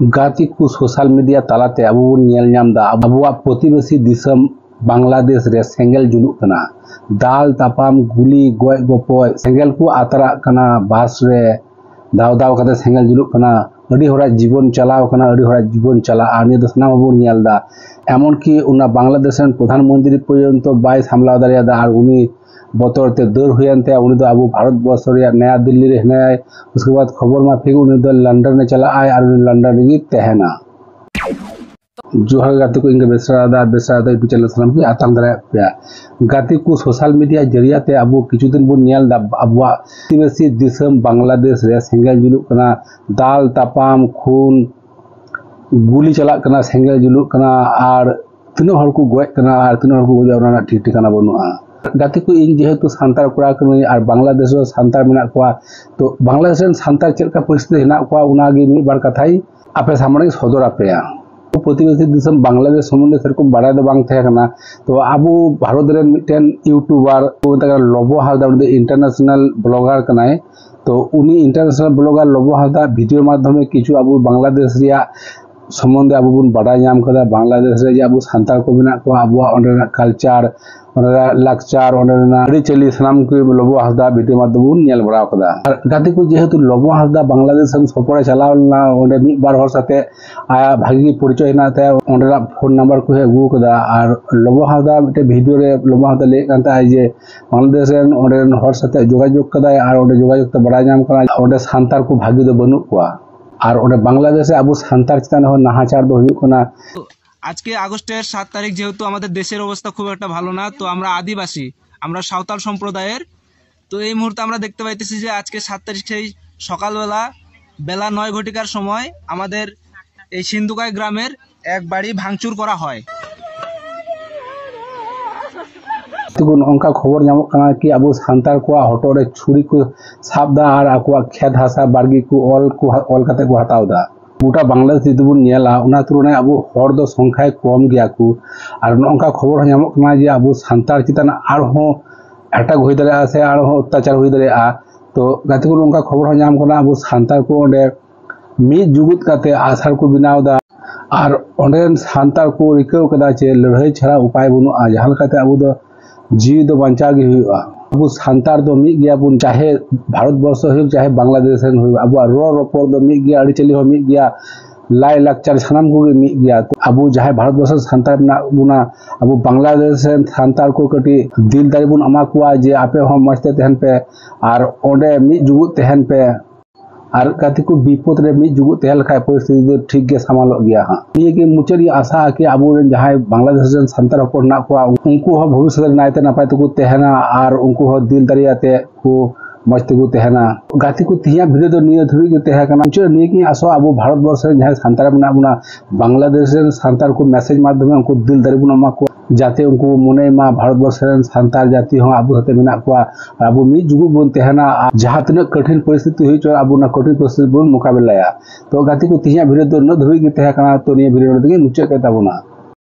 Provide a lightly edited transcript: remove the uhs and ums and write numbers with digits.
गाती को social media तालाते अब बन नेल नाम दा अबुआ प्रतिबेशी दिसम बांग्लादेश रे सेंगेल जुलुक कना दाल तापाम गुली गोय गोपय सेंगेल को आतरा कना बास रे दाव दाव कते सेंगेल जुलुक कना अड़ी होरा जीवन चलाव कना अड़ी होरा जीवन चला आनी दसना बन नेल दा एमन की उना बांग्लादेश प्रधानमंत्री पर्यंत बाय सामलाव दारिया दा आर उनी बतर ते दर हुयनते उनी दो अब भारत वर्ष रे नया दिल्ली रे हनाय उसके बाद खबर माफिक उनी दो लंदन में चला आय और लंदन रे तहना जोहर गाती को इंगे बेसरादा पिचल सलाम की आतंक दरा पे गाती को सोशल मीडिया जरिया ते अब किछु दिन बन नेल दा अब प्रतिबेशी दिसम बांग्लादेश रे सेंगेल जुलुक कना दाल तापाम खून गुली चला कना सेंगेल जुलुक कना और तीनों हर को गोय कना और तीनों हर को गोजा उना ठीक ठिकाना बनुआ गाती को इन जेहेतु सांतार कोड़ा कनी और बांग्लादेश सांतार मेना कोआ तो बांग्लादेश सांतार चेलका परिस्थिति हेना कोआ उनागे मी बार कथाई आपे सामने सदर आपेया प्रतिबेशी दिसम बांग्लादेश सम्बन्धे सेरकम बाड़ाय दो बांग थाया कना तो आबो भारत रे मिटेन यूट्यूबर लबो हालदा उनी इंटरनेशनल ब्लॉगर कनाय तो उनी इंटरनेशनल ब्लॉगर लबो हालदा भिडियो माध्यमे किछु आबो बांग्लादेश रिया सम्बन्धे अब बन बाड़ा नाम कदा बांग्लादेश रे अब सांतार को मेना को अब ओंडेना कल्चर ओंडेना लाक्चर ओंडेना अरिचली सनाम को लबो हासदा भिडियो माध्यम बन नेल बड़ा कदा गाती को जेहेतु लबो हासदा बांग्लादेश हम सपरे चलावना ओंडे मिद बार हर साथे आया भागी परिचय हेना ते ओंडेना फोन नंबर को अगु कदा और लबो हासदा मिटे भिडियो रे लबो हासदा ले कांता है जे बांग्लादेश रेन ओंडेन हर साथे जोगाजोग कदा और ओंडे जोगाजोग ते बड़ा नाम कना ओंडे सांतार को भागी दो बनु कोआ और ओंडे बांग्लादेश अब सांतार चितान नाहाचार दो हुयुग कना आज के आगस्टेर 7 तारीख जेहेतु हमारे देशेर अवस्था खूब एक भालो ना तो आमरा आदिवासी आमरा सावताल सम्प्रदायेर तो এই মুহূর্তে আমরা দেখতে পাইতেছি যে আজকে 7 তারিখে সকালবেলা বেলা 9 ঘটিকার সময় আমাদের এই সিন্ধুকাই গ্রামের এক বাড়ি ভাঙচুর করা হয় उनका खबर नामक कना कि अब सांतार को हटोरे छुरी को साबदा और आकुआ खेत हासा बारगी को ऑल कते को हटाव दा गोटा बांग्लादेश जुदी बन नेला उना तुलनाय अब हर दो संख्या कम गया को और उनका खबर नामक कना जे अब सांतार चितान आर हो अटैक होई दरे से आर हो अत्याचार होई दरे तो गाते को उनका खबर नाम कना अब सांतार को ओंडे मिद जुगुत कते आसार को बनाव दा और ओंडे सांतार को रिकाव कदा चे लड़ाई छड़ा उपाय बनु जहां कते अब दो जीव दो बंचा गे हुआ अब सांतार दो मिद गया बुन चाहे भारत वर्ष हो चाहे बांग्लादेश हो अब रो रोपर दो मिद गया अड़ीचली हो मिद गया लाई लाक्चर सानाम को मिद गया तो अब चाहे भारत वर्ष सांतार बुना अब बांग्लादेश सांतार को कटी दिल दारी बुन अमा कुआ जे आपे हम मस्ते तहन पे और ओंडे मिद जुगुत तहन पे और गाती को विपद रे मिद जुगुत तहल खाय परिस्थिति ठीक के सामालो गया हां ये कि मुचरी आशा कि अब जहां बांग्लादेश सांतार हपन ना को उनको हो भविष्य रे नायते नापाय तो को तहना और उनको हो दिल दरियाते को मस्ते को तहना गाती को तिया भिडे दो निय धुरी के तह कना मुचर नि कि आसो अब भारत वर्ष रे जहां सांतार बना बुना बांग्लादेश सांतार को मैसेज माध्यम उनको दिल दरि बुना मा को जाते उनको मने मा भारत वर्ष रे सांतार जाति हो अब हते मेना को अब मि जुगु बन तहना जहां तने कठिन परिस्थिति होई छ अब ना कठिन परिस्थिति बन मुकाबला तो गाती को तिया भिडे दो न धुरी के तह कना तो नि भिडे दे मुचर के ताबुना।